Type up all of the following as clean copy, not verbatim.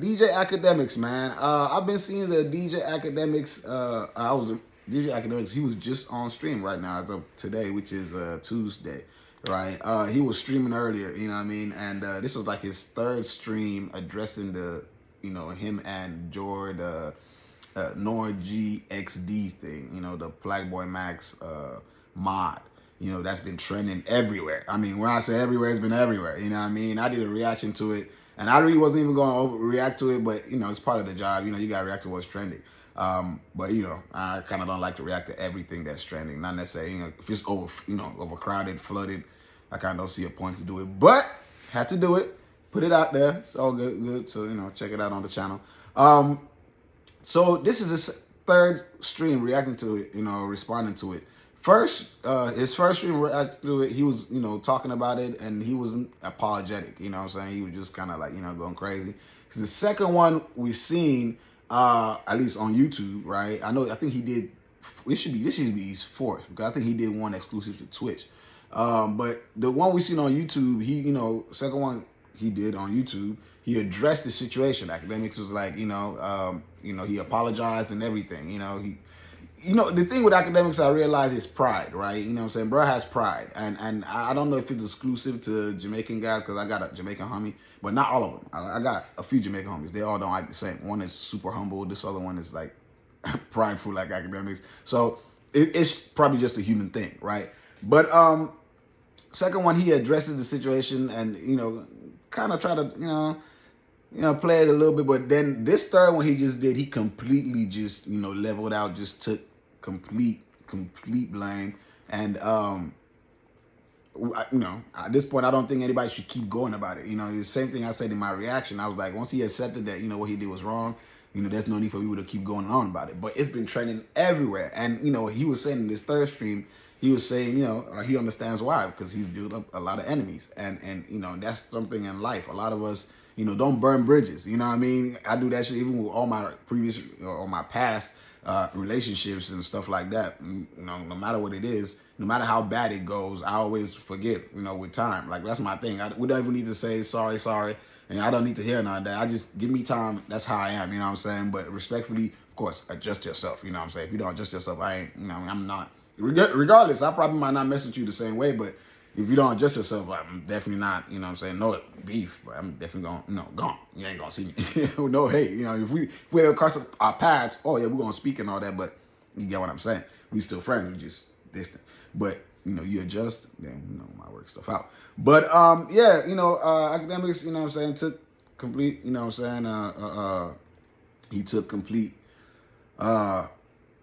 DJ Academics, man. I've been seeing the DJ Academics. I was DJ Academics. He was just on stream right now as of today, which is Tuesday, right? He was streaming earlier, you know what I mean? And this was like his third stream addressing the, him and Jord Nor GXD thing, the Black Boy Max mod. That's been trending everywhere. I mean, when I say everywhere, it's been everywhere. You know what I mean? I did a reaction to it, and I really wasn't even going to overreact to it, but, it's part of the job. You got to react to what's trending. But, I kind of don't like to react to everything that's trending. Not necessarily, if it's overcrowded, flooded, I kind of don't see a point to do it. But, had to do it. Put it out there. It's all good. So, check it out on the channel. So, this is his third stream reacting to it, responding to it. His first stream reacted to it, he was, talking about it, and he wasn't apologetic, you know what I'm saying? He was just kind of like, going crazy. So the second one we seen, at least on YouTube, right? I think he did, this should be his fourth, because I think he did one exclusive to Twitch. But the one we seen on YouTube, he, second one he did on YouTube, he addressed the situation. Akademiks was like, he apologized and everything, the thing with Akademiks, I realize is pride, right? You know what I'm saying? Bro has pride. And I don't know if it's exclusive to Jamaican guys, because I got a Jamaican homie, but not all of them. I got a few Jamaican homies. They all don't act the same. One is super humble. This other one is like prideful like Akademiks. So it's probably just a human thing, right? But second one, he addresses the situation and, kind of try to, play it a little bit. But then this third one he just did, he completely just, leveled out, just took complete blame. And, at this point, I don't think anybody should keep going about it. The same thing I said in my reaction. I was like, once he accepted that, what he did was wrong, there's no need for people to keep going on about it. But it's been trending everywhere. And, he was saying in this third stream, he was saying, he understands why, because he's built up a lot of enemies. And that's something in life. A lot of us, don't burn bridges. You know what I mean? I do that shit even with all my previous or my past relationships and stuff like that. No matter what it is, no matter how bad it goes, I always forgive, with time. Like, that's my thing. We don't even need to say sorry. And I don't need to hear none of that. I just give me time. That's how I am, you know what I'm saying? But respectfully, of course, adjust yourself, you know what I'm saying? If you don't adjust yourself, I ain't, I'm not. Regardless, I probably might not mess with you the same way, but if you don't adjust yourself, I'm definitely not, you know what I'm saying? No beef, but I'm definitely gone. You ain't gonna see me. No hate, if we ever cross our paths, oh yeah, we're gonna speak and all that, but you get what I'm saying? We still friends, we just distant. But, you adjust, then, might work stuff out. But, yeah, Akademiks, you know what I'm saying, took complete, you know what I'm saying, he took complete,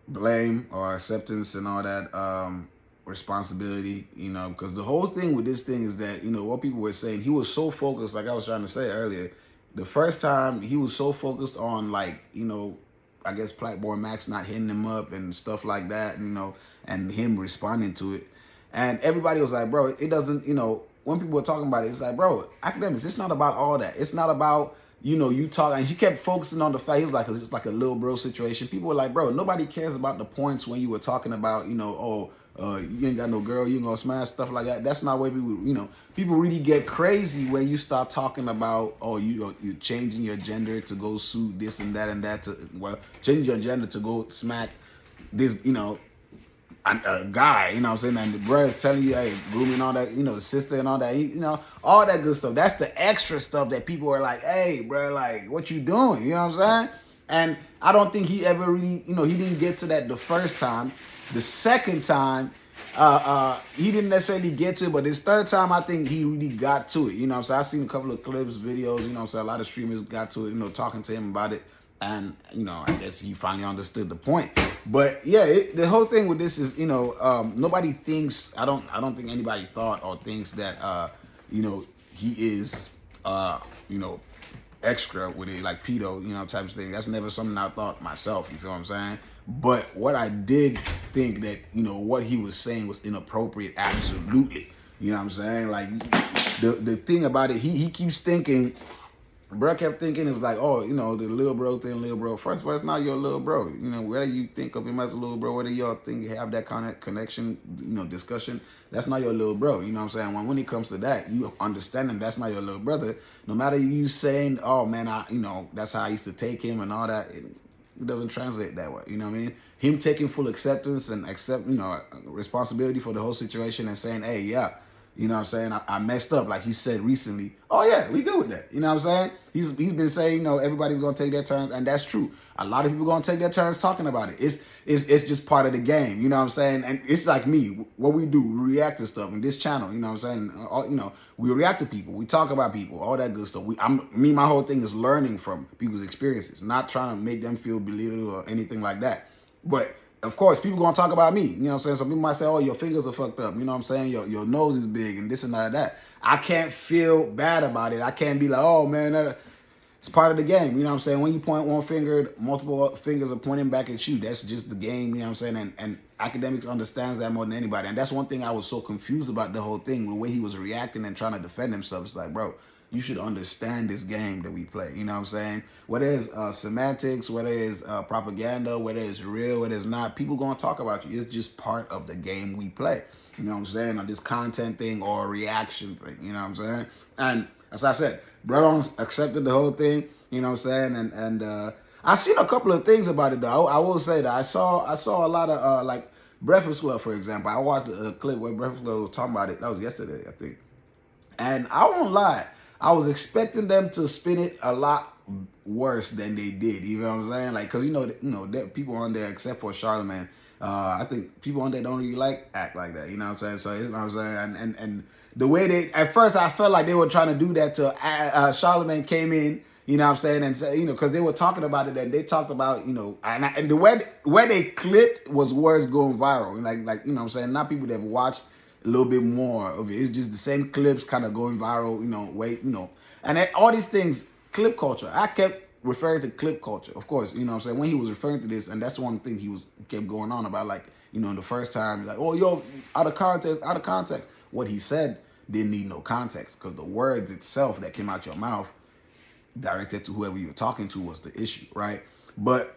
blame or acceptance and all that, responsibility, because the whole thing with this thing is that, what people were saying, he was so focused, like I was trying to say earlier, the first time he was so focused on, like, I guess Black Boy Max not hitting him up and stuff like that, and him responding to it. And everybody was like, bro, it doesn't, when people were talking about it, it's like, bro, Akademiks, it's not about all that. It's not about, you talk, and he kept focusing on the fact, he was like, it's like a little bro situation. People were like, bro, nobody cares about the points when you were talking about, you ain't got no girl, you ain't gonna smash, stuff like that. That's not where people, people really get crazy when you start talking about, you're changing your gender to go suit this and that, change your gender to go smack this, a guy, what I'm saying, and the bro is telling you, hey, grooming all that, the sister and all that, all that good stuff. That's the extra stuff that people are like, hey, bro, like, what you doing? You know what I'm saying? And I don't think he ever really, he didn't get to that the first time. The second time, he didn't necessarily get to it, but this third time, I think he really got to it. You know what I'm saying? I've seen a couple of clips, videos, what I'm saying, a lot of streamers got to it, talking to him about it. And, I guess he finally understood the point. But, yeah, the whole thing with this is, nobody thinks, I don't think anybody thought or thinks that, he is, extra with it, like pedo, type of thing. That's never something I thought myself, you feel what I'm saying? But what I did think that, what he was saying was inappropriate, absolutely. You know what I'm saying? Like, the thing about it, he keeps thinking bro kept thinking it's like, oh, the little bro thing, little bro. First of all, it's not your little bro. Whether you think of him as a little bro, whether y'all think you have that kind of connection, discussion, that's not your little bro. You know what I'm saying? When it comes to that, you understanding that's not your little brother. No matter you saying, oh man, that's how I used to take him and all that. It doesn't translate that way. You know what I mean? Him taking full acceptance and responsibility for the whole situation and saying, hey, yeah, you know what I'm saying? I messed up, like he said recently. Oh yeah, we good with that. You know what I'm saying? He's been saying, everybody's gonna take their turns, and that's true. A lot of people gonna take their turns talking about it. It's just part of the game. You know what I'm saying? And it's like me, what we do, we react to stuff in this channel. You know what I'm saying? We react to people, we talk about people, all that good stuff. My whole thing is learning from people's experiences, not trying to make them feel belittled or anything like that. But of course, people gonna talk about me. You know what I'm saying? Some people might say, oh, your fingers are fucked up. You know what I'm saying? Your nose is big and this and that. I can't feel bad about it. I can't be like, oh man, it's part of the game. You know what I'm saying? When you point one finger, multiple fingers are pointing back at you. That's just the game. You know what I'm saying? And Akademiks understands that more than anybody. And that's one thing I was so confused about the whole thing, the way he was reacting and trying to defend himself. It's like, bro, you should understand this game that we play. You know what I'm saying? Whether it's semantics, whether it's propaganda, whether it's real, whether it's not, people going to talk about you. It's just part of the game we play. You know what I'm saying? Or this content thing or reaction thing. You know what I'm saying? And as I said, brother accepted the whole thing. You know what I'm saying? And I seen a couple of things about it though. I will say that I saw a lot of like Breakfast Club, for example. I watched a clip where Breakfast Club was talking about it. That was yesterday, I think. And I won't lie, I was expecting them to spin it a lot worse than they did. You know what I'm saying? Like, because that people on there, except for Charlemagne, I think people on there don't really act like that. You know what I'm saying? So you know what I'm saying? And the way at first I felt like they were trying to do that to Charlemagne came in. You know what I'm saying? And say, because they were talking about it and they talked about, and the way they clipped was words going viral. Like you know what I'm saying? Not people that have watched a little bit more of it. It's just the same clips kind of going viral, And all these things, clip culture. I kept referring to clip culture, of course, you know what I'm saying? When he was referring to this, and that's one thing he kept going on about, like, the first time, like, oh, yo, out of context. What he said didn't need no context because the words itself that came out your mouth directed to whoever you're talking to was the issue, right? But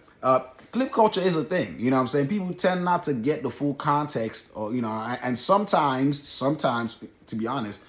clip culture is a thing, you know what I'm saying? People tend not to get the full context, or and sometimes, to be honest,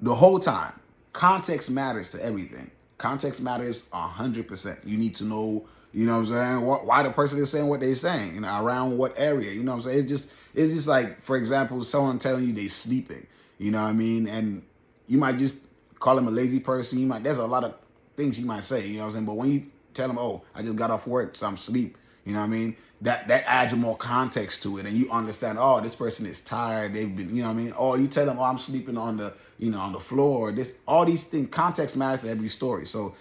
the whole time, context matters to everything. Context matters 100%. You need to know, you know what I'm saying, why the person is saying what they're saying, around what area, you know what I'm saying? It's just like, for example, someone telling you they sleeping, you know what I mean? And you might just call them a lazy person. There's a lot of things you might say, you know what I'm saying? But when you tell them, oh, I just got off work, so I'm asleep, you know what I mean? That adds more context to it, and you understand, oh, this person is tired, they've been, you know what I mean? Or you tell them, oh, I'm sleeping on the, on the floor, all these things, context matters to every story. So,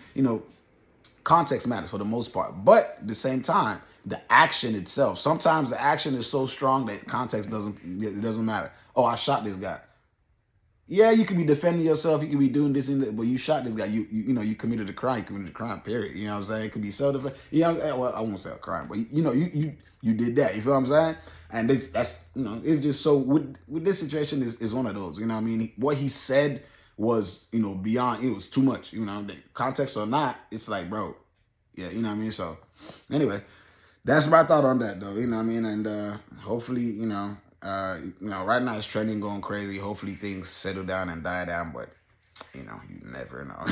context matters for the most part. But at the same time, the action itself, sometimes the action is so strong that context doesn't matter. Oh, I shot this guy. Yeah, you could be defending yourself. You could be doing this and that, but you shot this guy. You committed a crime. You committed a crime. Period. You know what I'm saying? It could be self-defense. You know what I'm saying? Well, I won't say a crime, but you did that. You feel what I'm saying? And that's it's just so with this situation is one of those. You know what I mean? What he said was beyond. It was too much. The context or not, it's like, bro, yeah, you know what I mean. So anyway, that's my thought on that, though. You know what I mean? And hopefully, right now it's trending, going crazy. Hopefully things settle down and die down, but you never know.